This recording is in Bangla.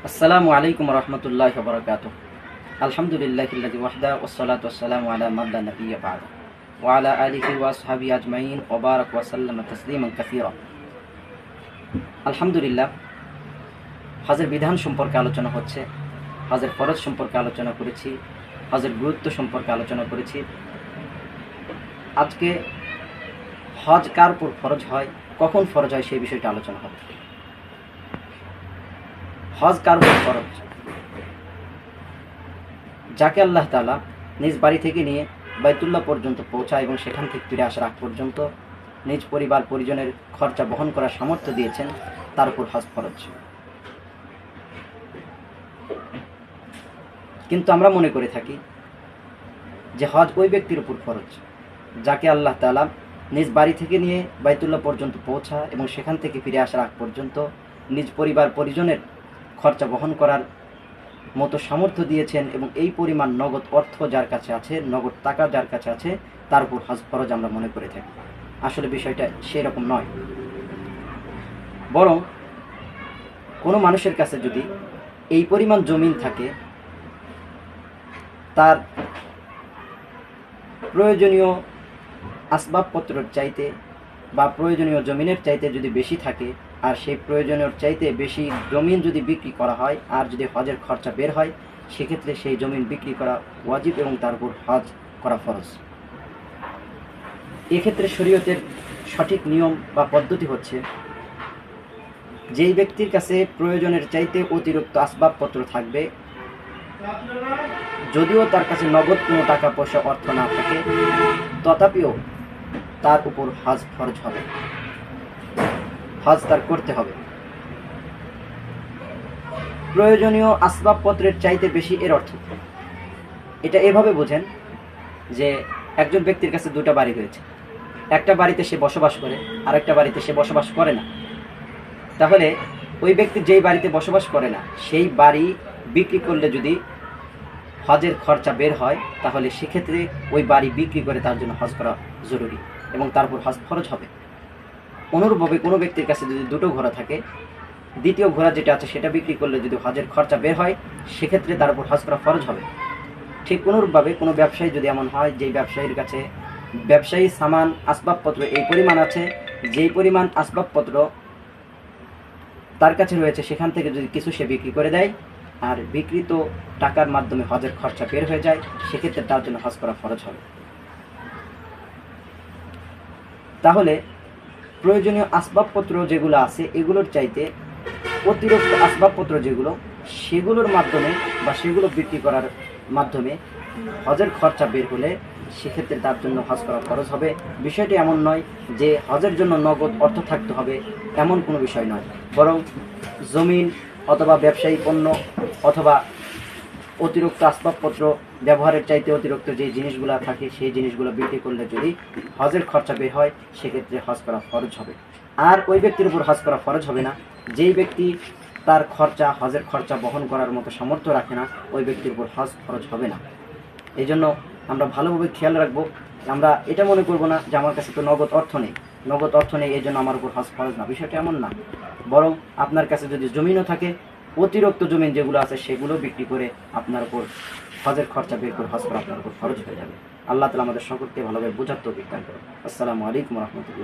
আসসালামু আলাইকুম রহমতুল্লাহি ওয়া বারাকাতুহু। আলহামদুলিল্লাহিল্লাযী ওয়াহদা ওয়াসসালাতু ওয়াসসালামু আলা মান লা নাবিয়্যা বা'দা ওয়া আলা আলিহি ওয়া আসহাবিহি আজমাইন ওয়া বারাক ওয়া সাল্লামা তাসলিমান কাসীরা। আলহামদুলিল্লাহ, হজের বিধান সম্পর্কে আলোচনা হচ্ছে। হজের ফরজ সম্পর্কে আলোচনা করেছি, হজের গুরুত্ব সম্পর্কে আলোচনা করেছি। আজকে হজ কার উপর ফরজ হয়, কখন ফরজ হয় সেই বিষয়টা আলোচনা হবে। হজ কার উপর ফরজ? যাকে আল্লাহ তাআলা নিজ বাড়ি থেকে নিয়ে বাইতুল্লাহ পর্যন্ত পৌঁছায় এবং সেখান থেকে ফিরে আসার আগ পর্যন্ত নিজ পরিবার পরিজনের খরচা বহন করার সামর্থ্য দিয়েছেন, তার উপর হজ ফরজ। কিন্তু আমরা মনে করে থাকি যে হজ ওই ব্যক্তির উপর ফরজ যাকে আল্লাহ তাআলা নিজ বাড়ি থেকে নিয়ে বাইতুল্লাহ পর্যন্ত পৌঁছা এবং সেখান থেকে ফিরে আসার আগ পর্যন্ত নিজ পরিবার পরিজনের খরচা বহন করার মতো সামর্থ্য দিয়েছেন এবং এই পরিমাণ নগদ অর্থ যার কাছে আছে, নগদ টাকা যার কাছে আছে, তার উপর হজ ফরজ আমরা মনে করে থাকি। আসলে বিষয়টা সেই রকম নয়। বরং কোনো মানুষের কাছে যদি এই পরিমাণ জমিন থাকে, তার প্রয়োজনীয় আসবাবপত্রের চাইতে বা প্রয়োজনীয় জমিনের চাইতে যদি বেশি থাকে, আর সেই প্রয়োজনীয় চাইতে বেশি জমিন যদি বিক্রি করা হয় আর যদি হজের খরচা বের হয়, সেক্ষেত্রে সেই জমিন বিক্রি করা ওয়াজিব এবং তার উপর হজ করা ফরজ। এক্ষেত্রে শরীয়তের সঠিক নিয়ম বা পদ্ধতি হচ্ছে, যেই ব্যক্তির কাছে প্রয়োজনের চাইতে অতিরিক্ত আসবাবপত্র থাকবে, যদিও তার কাছে নগদ কোনো টাকা পয়সা অর্থ না থাকে, তথাপিও তার উপর হজ ফরজ হবে, হজ তার করতে হবে। প্রয়োজনীয় আসবাবপত্রের চাইতে বেশি এর অর্থ এটা এভাবে বোঝেন যে একজন ব্যক্তির কাছে দুটা বাড়ি রয়েছে, একটা বাড়িতে সে বসবাস করে আর একটা বাড়িতে সে বসবাস করে না। তাহলে ওই ব্যক্তি যেই বাড়িতে বসবাস করে না সেই বাড়ি বিক্রি করলে যদি হজের খরচা বের হয়, তাহলে সেক্ষেত্রে ওই বাড়ি বিক্রি করে তার জন্য হজ করা জরুরি এবং তার উপর হজ ফরজ হবে। অনুরূপভাবে কোনো ব্যক্তির কাছে যদি দুটো ঘোড়া থাকে, দ্বিতীয় ঘোড়া যেটা আছে সেটা বিক্রি করলে যদি হজের খরচা বের হয়, সেক্ষেত্রে তার উপর হজ করা ফরজ হবে। ঠিক অনুরূপভাবে কোনো ব্যবসায়ী যদি এমন হয় যেই ব্যবসায়ীর কাছে ব্যবসায়ী সামান আসবাবপত্র এই পরিমাণ আছে, যেই পরিমাণ আসবাবপত্র তার কাছে রয়েছে সেখান থেকে যদি কিছু সে বিক্রি করে দেয় আর বিক্রিত টাকার মাধ্যমে হজের খরচা বের হয়ে যায়, সেক্ষেত্রে তার জন্য হজ করা ফরজ হবে। তাহলে প্রয়োজনীয় আসবাবপত্র যেগুলো আছে এগুলোর চাইতে অতিরিক্ত আসবাবপত্র যেগুলো, সেগুলোর মাধ্যমে বা সেগুলো বিক্রি করার মাধ্যমে হজের খরচা বের হলে সেক্ষেত্রে তার জন্য হজ করা খরচ হবে। বিষয়টি এমন নয় যে হজের জন্য নগদ অর্থ থাকতে হবে, এমন কোনো বিষয় নয়। বরং জমিন অথবা ব্যবসায়ী পণ্য অথবা অতিরিক্ত আসবাবপত্র ব্যবহারের চাইতে অতিরিক্ত যে জিনিসগুলো থাকে সেই জিনিসগুলো বিক্রি করলে যদি হজের খরচা বের হয়, সেক্ষেত্রে হজ করা ফরজ হবে। আর ওই ব্যক্তির উপর হজ করা ফরজ হবে না যেই ব্যক্তি তার খরচা হজের খরচা বহন করার মতো সামর্থ্য রাখে না, ওই ব্যক্তির উপর হজ ফরজ হবে না। এই জন্য আমরা ভালোভাবে খেয়াল রাখবো। আমরা এটা মনে করব না যে আমার কাছে তো নগদ অর্থ নেই, এই জন্য আমার উপর হজ ফরজ না। বিষয়টা এমন না। বরং আপনার কাছে যদি জমিনও থাকে, অতিরিক্ত জমিন যেগুলো আছে সেগুলো বিক্রি করে আপনার উপর হজের খরচা বের করে হজ করা আপনার উপর ফরজ হয়ে যাবে। আল্লাহ তাআলা আমাদের সকলকে ভালোভাবে বোঝার তৌফিক দান করুন। আসসালামু আলাইকুম রহমতুল্লাহ।